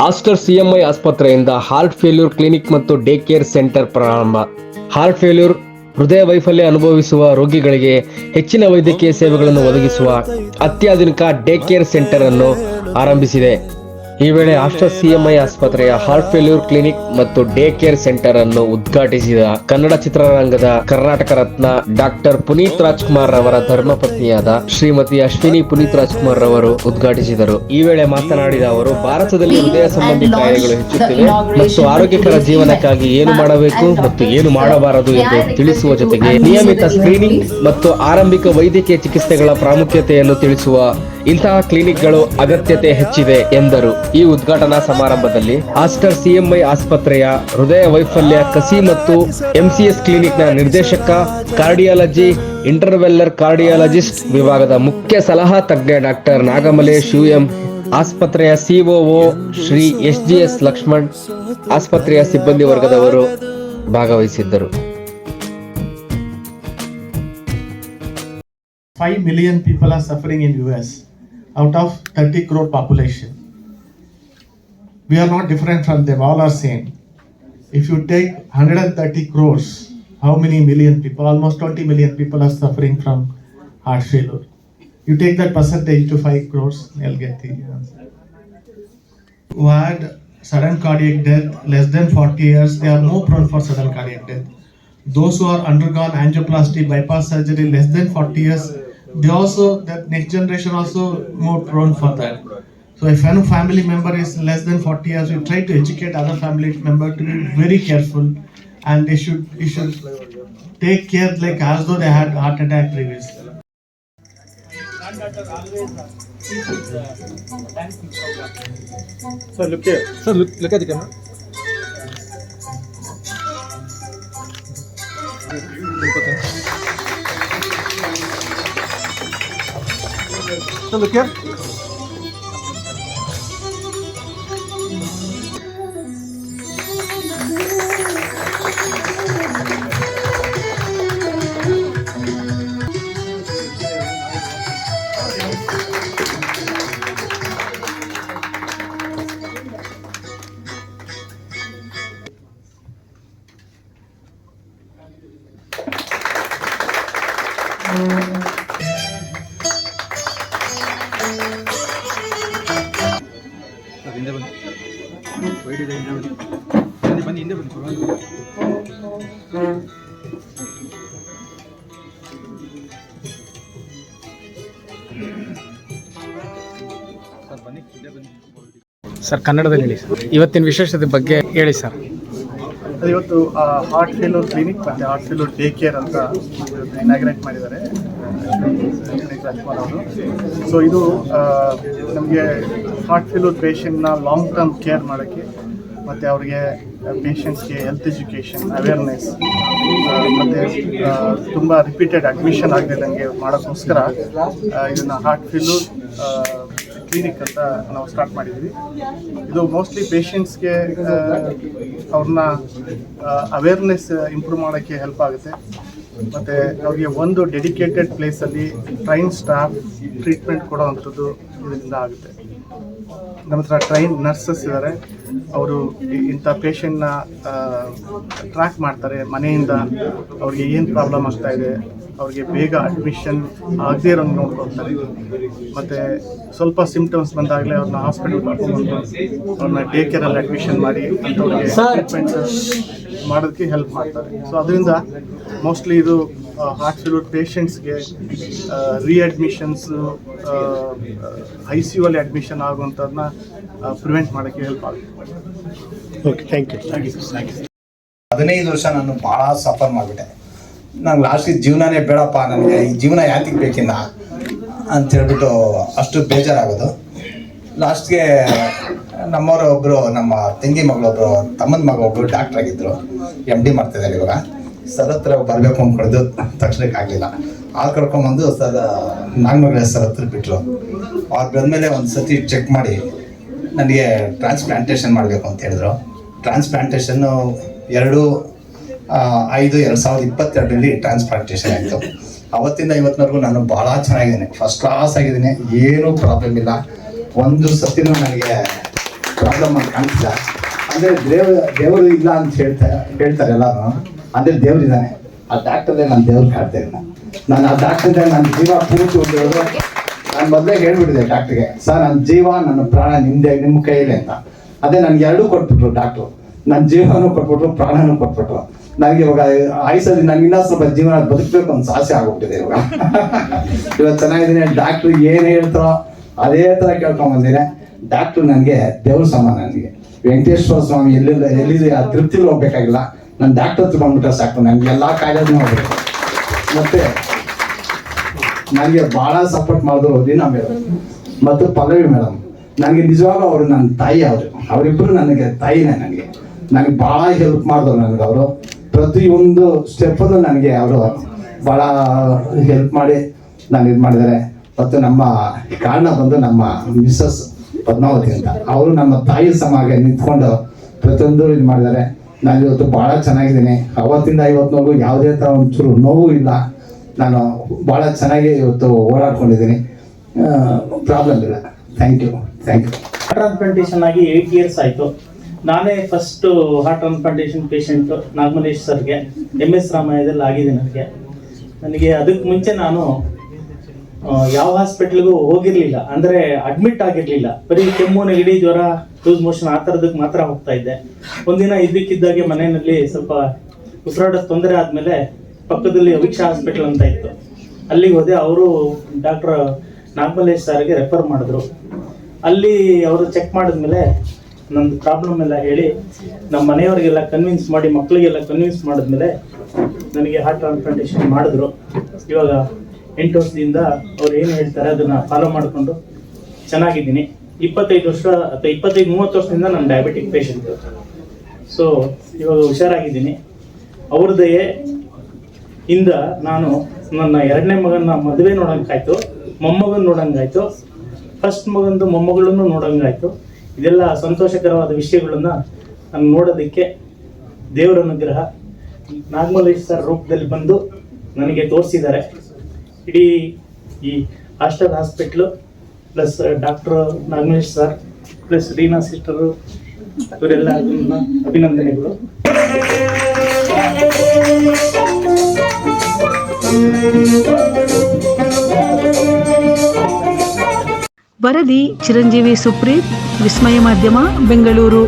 Aster CMI ಆಸ್ಪತ್ರೆಯಿಂದ heart failure clinic ಮತ್ತು day care centre ಪ್ರಾರಂಭ. ಹಾರ್ಟ್ ಫೇಲ್ಯೂರ್, ಹೃದಯ ವೈಫಲ್ಯ ಅನುಭವಿಸುವ ರೋಗಿಗಳಿಗೆ ಹೆಚ್ಚಿನ ವೈದ್ಯಕೀಯ ಸೇವೆಗಳನ್ನು ಒದಗಿಸುವ ಅತ್ಯಾಧುನಿಕ ಡೇ ಕೇರ್ ಸೆಂಟರ್ ಅನ್ನು ಆರಂಭಿಸಿದೆ. ಈ ವೇಳೆ ಆಸ್ಟರ್ ಸಿಎಂಐ ಆಸ್ಪತ್ರೆಯ ಹಾರ್ಟ್ ಫೇಲ್ಯೂರ್ ಕ್ಲಿನಿಕ್ ಮತ್ತು ಡೇ ಕೇರ್ ಸೆಂಟರ್ ಅನ್ನು ಉದ್ಘಾಟಿಸಿದ ಕನ್ನಡ ಚಿತ್ರರಂಗದ ಕರ್ನಾಟಕ ರತ್ನ ಡಾಕ್ಟರ್ ಪುನೀತ್ ರಾಜ್ಕುಮಾರ್ ಅವರ ಧರ್ಮಪತ್ನಿಯಾದ ಶ್ರೀಮತಿ ಅಶ್ವಿನಿ ಪುನೀತ್ ರಾಜ್ಕುಮಾರ್ ಅವರು ಉದ್ಘಾಟಿಸಿದರು. ಈ ವೇಳೆ ಮಾತನಾಡಿದ ಅವರು, ಭಾರತದಲ್ಲಿ ಹೃದಯ ಸಂಬಂಧಿ ಕಾಯಿಲೆಗಳು ಹೆಚ್ಚುತ್ತಿವೆ ಮತ್ತು ಆರೋಗ್ಯಕರ ಜೀವನಕ್ಕಾಗಿ ಏನು ಮಾಡಬೇಕು ಮತ್ತು ಏನು ಮಾಡಬಾರದು ಎಂದು ತಿಳಿಸುವ ಜೊತೆಗೆ ನಿಯಮಿತ ಸ್ಕ್ರೀನಿಂಗ್ ಮತ್ತು ಆರಂಭಿಕ ವೈದ್ಯಕೀಯ ಚಿಕಿತ್ಸೆಗಳ ಪ್ರಾಮುಖ್ಯತೆಯನ್ನು ತಿಳಿಸುವ ಇಂತಹ ಕ್ಲಿನಿಕ್ಗಳು ಅಗತ್ಯತೆ ಹೆಚ್ಚಿದೆ ಎಂದರು. ಈ ಉದ್ಘಾಟನಾ ಸಮಾರಂಭದಲ್ಲಿ ಆಸ್ಟರ್ ಸಿಎಂಐ ಆಸ್ಪತ್ರೆಯ ಹೃದಯ ವೈಫಲ್ಯ ಕಸಿ ಮತ್ತು ಎಂಸಿಎಸ್ ಕ್ಲಿನಿಕ್ನ ನಿರ್ದೇಶಕ, ಕಾರ್ಡಿಯಾಲಜಿ ಇಂಟರ್ವೆಲ್ಲರ್ ಕಾರ್ಡಿಯಾಲಜಿಸ್ಟ್ ವಿಭಾಗದ ಮುಖ್ಯ ಸಲಹಾ ತಜ್ಞ ಡಾಕ್ಟರ್ ನಾಗಮಲೇಶ್ ಯುಎಂ, ಆಸ್ಪತ್ರೆಯ ಸಿಒಒ ಶ್ರೀ ಎಸ್ಜಿಎಸ್ ಲಕ್ಷ್ಮಣ್, ಆಸ್ಪತ್ರೆಯ ಸಿಬ್ಬಂದಿ ವರ್ಗದವರು ಭಾಗವಹಿಸಿದ್ದರು. 5 million people are suffering in US out of 30 crore population. We are not different from them, all are same. If you take 130 crores, how many million people? Almost 20 million people are suffering from heart failure. You take that percentage to 5 crores, you'll get the answer. Who had sudden cardiac death less than 40 years, they are more prone for sudden cardiac death. Those who are undergone angioplasty, bypass surgery less than 40 years, they also, that next generation also more prone for that. So if any family member is less than 40 years, we try to educate other family member to be very careful, and they should take care like as though they had heart attack previously. Sir, look here. Sir, look at the camera. So look here. ಹಿಂದೆ ಬನ್ನಿ, white ಇದೆ, ಹಿಂದೆ ಬನ್ನಿ, ಹಿಂದೆ ಬನ್ನಿ. Sir, ಕನ್ನಡದಲ್ಲಿ ಹೇಳಿ sir, ಇವತ್ತಿನ ವಿಶೇಷತೆ ಬಗ್ಗೆ ಹೇಳಿ ಸರ್. ಇವತ್ತು ಹಾರ್ಟ್ ಫೇಲ್ಯೂರ್ ಕ್ಲಿನಿಕ್ ಮತ್ತು ಹಾರ್ಟ್ ಫೇಲ್ಯೂರ್ ಡೇ ಕೇರ್ ಅಂತ ಇನಾಗ್ರೇಟ್ ಮಾಡಿದ್ದಾರೆ ರಾಜ್ಕುಮಾರ್ ಅವರು. ಸೊ ಇದು ನಮಗೆ ಹಾರ್ಟ್ ಫೇಲ್ಯೂರ್ ಪೇಷಂಟ್ನ ಲಾಂಗ್ ಟರ್ಮ್ ಕೇರ್ ಮಾಡೋಕ್ಕೆ ಮತ್ತು ಅವ್ರಿಗೆ ಪೇಷಂಟ್ಸ್ಗೆ ಹೆಲ್ತ್ ಎಜುಕೇಷನ್ ಅವೇರ್ನೆಸ್ ಮತ್ತು ತುಂಬ ರಿಪೀಟೆಡ್ ಅಡ್ಮಿಷನ್ ಆಗದಿದ್ದಂಗೆ ಮಾಡೋಕ್ಕೋಸ್ಕರ ಇದನ್ನು ಹಾರ್ಟ್ ಫೇಲ್ಯೂರ್ ಕ್ಲಿನಿಕ್ ಅಂತ ನಾವು ಸ್ಟಾರ್ಟ್ ಮಾಡಿದ್ವಿ. ಇದು ಮೋಸ್ಟ್ಲಿ ಪೇಷಂಟ್ಸ್ಗೆ ಅವ್ರನ್ನ ಅವೇರ್ನೆಸ್ ಇಂಪ್ರೂವ್ ಮಾಡೋಕ್ಕೆ ಹೆಲ್ಪ್ ಆಗುತ್ತೆ ಮತ್ತು ಅವ್ರಿಗೆ ಒಂದು ಡೆಡಿಕೇಟೆಡ್ ಪ್ಲೇಸಲ್ಲಿ ಟ್ರೈನ್ ಸ್ಟಾಫ್ ಟ್ರೀಟ್ಮೆಂಟ್ ಕೊಡೋವಂಥದ್ದು ಇದರಿಂದ ಆಗುತ್ತೆ. ನಮ್ಮ ಹತ್ರ ಟ್ರೈನ್ ನರ್ಸಸ್ ಇದ್ದಾರೆ, ಅವರು ಇಂಥ ಪೇಷಂಟ್ನ ಟ್ರ್ಯಾಕ್ ಮಾಡ್ತಾರೆ. ಮನೆಯಿಂದ ಅವ್ರಿಗೆ ಏನು ಪ್ರಾಬ್ಲಮ್ ಆಗ್ತಾಯಿದೆ, ಅವ್ರಿಗೆ ಬೇಗ ಅಡ್ಮಿಷನ್ ಆಗದೇ ಇರೋಂಗೆ ನೋಡ್ಕೊಳ್ತಾರೆ. ಮತ್ತು ಸ್ವಲ್ಪ ಸಿಮ್ಟಮ್ಸ್ ಬಂದಾಗಲೇ ಅವ್ರನ್ನ ಹಾಸ್ಪಿಟಲ್ ಕರ್ಕೊಂಡ್ಬಂದು ಅವ್ರನ್ನ ಡೇ ಕೇರಲ್ಲಿ ಅಡ್ಮಿಷನ್ ಮಾಡಿ ಅಂಥವ್ರಿಗೆ ಟ್ರೀಟ್ಮೆಂಟ್ ಮಾಡೋದಕ್ಕೆ ಹೆಲ್ಪ್ ಮಾಡ್ತಾರೆ. ಸೊ ಅದರಿಂದ ಮೋಸ್ಟ್ಲಿ ಇದು ಹಾರ್ಟ್ ಫೇಲ್ಯೂರ್ ಪೇಷಂಟ್ಸ್ಗೆ ರೀಅಡ್ಮಿಷನ್ಸು, ICU ಅಲ್ಲಿ ಅಡ್ಮಿಷನ್ ಆಗುವಂಥದ್ದನ್ನ ಪ್ರಿವೆಂಟ್ ಮಾಡೋಕ್ಕೆ ಹೆಲ್ಪ್ ಆಗುತ್ತೆ. Okay, thank you. 15 ವರ್ಷ ನಾನು ಭಾಳ ಸಫರ್ ಮಾಡಿಬಿಟ್ಟೆ. ನಂಗೆ ಲಾಸ್ಟಿಗೆ ಜೀವನನೇ ಬೇಡಪ್ಪ, ನನಗೆ ಈ ಜೀವನ ಯಾತಿಗೆ ಬೇಕಿನ್ನ ಅಂತೇಳ್ಬಿಟ್ಟು ಅಷ್ಟು ಬೇಜಾರಾಗೋದು. ಲಾಸ್ಟ್ಗೆ ನಮ್ಮವರು ಒಬ್ಬರು, ನಮ್ಮ ತಂಗಿ ಮಗಳೊಬ್ಬರು, ತಮ್ಮನ ಮಗ ಒಬ್ಬರು ಡಾಕ್ಟ್ರ್ ಆಗಿದ್ದರು, MD ಮಾಡ್ತಿದ್ದಾರೆ ಇವಾಗ. ಸರ್ ಹತ್ರ ಬರಬೇಕು ಅಂದ್ಕೊಳ್ದು ತಕ್ಷಣಕ್ಕೆ ಆಗಲಿಲ್ಲ. ಹಾಲು ಕರ್ಕೊಂಬಂದು ನಾಗಮಂಗಲ ಸರ್ ಹತ್ರ ಬಿಟ್ಟರು. ಅವ್ರು ಬಂದಮೇಲೆ ಒಂದು ಸತಿ ಚೆಕ್ ಮಾಡಿ ನನಗೆ ಟ್ರಾನ್ಸ್ಪ್ಲಾಂಟೇಷನ್ ಮಾಡಬೇಕು ಅಂತ ಹೇಳಿದ್ರು. ಟ್ರಾನ್ಸ್ಪ್ಲಾಂಟೇಷನ್ನು 2/5/2022 ಟ್ರಾನ್ಸ್ಪ್ಲಾಂಟೇಷನ್ ಆಯಿತು. ಅವತ್ತಿಂದ ಇವತ್ತಿನವರೆಗೂ ನಾನು ಭಾಳ ಚೆನ್ನಾಗಿದ್ದೀನಿ, ಫಸ್ಟ್ ಕ್ಲಾಸ್ ಆಗಿದ್ದೀನಿ, ಏನೂ ಪ್ರಾಬ್ಲಮ್ ಇಲ್ಲ. ಒಂದು ಸತಿನೂ ನನಗೆ ಪ್ರಾಬ್ಲಮ್ ಅಂತ ಕಾಣಿಸಿಲ್ಲ. ಅಂದರೆ ದೇವರು ಇಲ್ಲ ಅಂತ ಹೇಳ್ತಾರೆ ಎಲ್ಲರೂ. ಅಂದರೆ ದೇವರಿದ್ದಾನೆ, ಆ ಡಾಕ್ಟರ್ದೇ ನಾನು ದೇವ್ರು ಕಾಡ್ತಾ ಇದ್ದೀನಿ. ನಾನು ಆ ಡಾಕ್ಟರ್ದೇ ನನ್ನ ಜೀವ ಪೂರ್ತಿ ಹೋಗಿರೋದು. ನಾನು ಮೊದಲೇ ಹೇಳ್ಬಿಟ್ಟಿದ್ದೆ ಡಾಕ್ಟ್ರಿಗೆ, ಸರ್ ನನ್ನ ಜೀವ ನನ್ನ ಪ್ರಾಣ ನಿಮ್ಮ ಕೈಯಲ್ಲಿ ಅಂತ. ಅದೇ ನನಗೆ ಎರಡೂ ಕೊಟ್ಬಿಟ್ರು ಡಾಕ್ಟ್ರು. ನನ್ನ ಜೀವನೂ ಕೊಟ್ಬಿಟ್ರು, ಪ್ರಾಣನೂ ಕೊಟ್ಬಿಟ್ರು. ನನಗೆ ಇವಾಗ ಆಯುಸಲ್ಲಿ ನನಗೆ ಇನ್ನೂ ಸ್ವಲ್ಪ ಜೀವನ ಬದುಕಬೇಕು ಅಂತ ಆಸೆ ಆಗೋಗ್ಬಿಟ್ಟಿದೆ ಇವಾಗ. ಇವಾಗ ಚೆನ್ನಾಗಿದ್ದೀನಿ. ಡಾಕ್ಟ್ರು ಏನು ಹೇಳ್ತಾರೋ ಅದೇ ಥರ ಕೇಳ್ಕೊಂಬಂದಿದೆ. ಡಾಕ್ಟ್ರು ನನಗೆ ದೇವ್ರ ಸಮಾನ. ನನಗೆ ವೆಂಕಟೇಶ್ವರ ಸ್ವಾಮಿ ಎಲ್ಲಿದೆ ಆ ತೃಪ್ತಿಲಿ ಹೋಗ್ಬೇಕಾಗಿಲ್ಲ, ನಾನು ಡಾಕ್ಟರ್ ಹತ್ರ ಬಂದ್ಬಿಟ್ರೆ ಸಾಕು, ನನಗೆ ಎಲ್ಲ ಕಾಯಿಲೆನೂ ಹೋಗ್ಬೇಕು. ಮತ್ತು ನನಗೆ ಭಾಳ ಸಪೋರ್ಟ್ ಮಾಡಿದ್ರು ದೀನಾ ಮೇಡಮ್ ಮತ್ತು ಪಲ್ಲವಿ ಮೇಡಮ್. ನನಗೆ ನಿಜವಾಗ್ಲೂ ಅವರು ನನ್ನ ತಾಯಿ. ಅವರಿಬ್ಬರು ನನಗೆ ತಾಯಿನೇ. ನನಗೆ ಭಾಳ ಹೆಲ್ಪ್ ಮಾಡಿದ್ರು. ನನಗೆ ಅವರು ಪ್ರತಿಯೊಂದು ಸ್ಟೆಪ್ಪಲ್ಲೂ ನನಗೆ ಅವರು ಭಾಳ ಹೆಲ್ಪ್ ಮಾಡಿ ನಾನು ಇದು ಮಾಡಿದ್ದಾರೆ. ಮತ್ತು ನಮ್ಮ ಕಾರಣ ಬಂದು ನಮ್ಮ ಮಿಸ್ಸಸ್ ಪದ್ಮಾವತಿ ಅಂತ, ಅವರು ನಮ್ಮ ತಾಯಿ ಸಮಾಗ ನಿಂತ್ಕೊಂಡು ಪ್ರತಿಯೊಂದು ಇದು ಮಾಡಿದ್ದಾರೆ. ನಾನು ಇವತ್ತು ಭಾಳ ಚೆನ್ನಾಗಿದ್ದೀನಿ. ಅವತ್ತಿಂದ ಇವತ್ತಿನವರೆಗೂ ಯಾವುದೇ ಥರ ಒಂಚೂರು ನೋವು ಇಲ್ಲ. ನಾನು ಭಾಳ ಚೆನ್ನಾಗಿ ಇವತ್ತು ಓಡಾಡ್ಕೊಂಡಿದ್ದೀನಿ, ಪ್ರಾಬ್ಲಮ್ ಇಲ್ಲ. Thank you. ಹಾರ್ಟ್ ಟ್ರಾನ್ಸ್ಪ್ಲಾಂಟೇಷನ್ ಆಗಿ 8 years ಆಯಿತು. ನಾನೇ first heart transplantation patient Nagamalesh ಸರ್ಗೆ MS ರಾಮಾಯಣದಲ್ಲಿ ಆಗಿದೆ. ನನಗೆ ಅದಕ್ಕೆ ಮುಂಚೆ ನಾನು ಯಾವ ಹಾಸ್ಪಿಟ್ಲಿಗೂ ಹೋಗಿರಲಿಲ್ಲ, ಅಂದರೆ ಅಡ್ಮಿಟ್ ಆಗಿರಲಿಲ್ಲ. ಬರೀ ಕೆಮ್ಮು, ನೆಗಡಿ, ಜ್ವರ, ಲೂಸ್ ಮೋಷನ್ ಆ ಥರದಕ್ಕೆ ಮಾತ್ರ ಹೋಗ್ತಾ ಇದ್ದೆ. ಒಂದಿನ ಇದ್ದಕ್ಕಿದ್ದಾಗೆ ಮನೆಯಲ್ಲಿ ಸ್ವಲ್ಪ ಉಸಿರಾಡೋದು ತೊಂದರೆ ಆದಮೇಲೆ ಪಕ್ಕದಲ್ಲಿ ಅವಿಕ್ಷಾ ಹಾಸ್ಪಿಟಲ್ ಅಂತ ಇತ್ತು, ಅಲ್ಲಿಗೆ ಹೋದೆ. ಅವರು ಡಾಕ್ಟರ್ ನಾಗಮಲೇಶ್ ಸರ್ಗೆ ರೆಫರ್ ಮಾಡಿದ್ರು. ಅಲ್ಲಿ ಅವರು ಚೆಕ್ ಮಾಡಿದ್ಮೇಲೆ ನಂದು ಪ್ರಾಬ್ಲಮ್ ಎಲ್ಲ ಹೇಳಿ ನಮ್ಮ ಮನೆಯವರಿಗೆಲ್ಲ ಕನ್ವಿನ್ಸ್ ಮಾಡಿ, ಮಕ್ಕಳಿಗೆಲ್ಲ ಕನ್ವಿನ್ಸ್ ಮಾಡಿದ್ಮೇಲೆ ನನಗೆ ಹಾರ್ಟ್ ಟ್ರಾನ್ಸ್ಪ್ಲಾಂಟೇಷನ್ ಮಾಡಿದ್ರು. ಇವಾಗ 8 ವರ್ಷದಿಂದ ಅವ್ರು ಏನು ಹೇಳ್ತಾರೆ ಅದನ್ನು ಫಾಲೋ ಮಾಡಿಕೊಂಡು ಚೆನ್ನಾಗಿದ್ದೀನಿ. 25 ವರ್ಷ ಅಥವಾ 25-30 ವರ್ಷದಿಂದ ನಾನು ಡಯಾಬಿಟಿಕ್ ಪೇಷಂಟ್. ಸೊ ಇವಾಗ ಹುಷಾರಾಗಿದ್ದೀನಿ. ಅವ್ರದ್ದೇ ಇಂದ ನಾನು ನನ್ನ 2ನೇ ಮಗನ ಮದುವೆ ನೋಡೋಂಗಾಯ್ತು, ಮೊಮ್ಮಗನ ನೋಡೋಂಗಾಯ್ತು, ಫಸ್ಟ್ ಮಗಂದು ಮೊಮ್ಮಗಳನ್ನು ನೋಡೋಂಗಾಯ್ತು. ಇದೆಲ್ಲ ಸಂತೋಷಕರವಾದ ವಿಷಯಗಳನ್ನ ನಾನು ನೋಡೋದಕ್ಕೆ ದೇವರ ಅನುಗ್ರಹ ನಾಗಮಲೇಶ್ ಸರ್ ರೂಪದಲ್ಲಿ ಬಂದು ನನಗೆ ತೋರಿಸಿದ್ದಾರೆ. ಇಡೀ ಈ hostel hospital plus doctor Nagamalesh sir plus Reena sister ಇವರೆಲ್ಲ ಅಭಿನಂದನೆಗಳು. ವರದಿ ಚಿರಂಜೀವಿ ಸುಪ್ರೀತ್, ವಿಸ್ಮಯ ಮಾಧ್ಯಮ, ಬೆಂಗಳೂರು.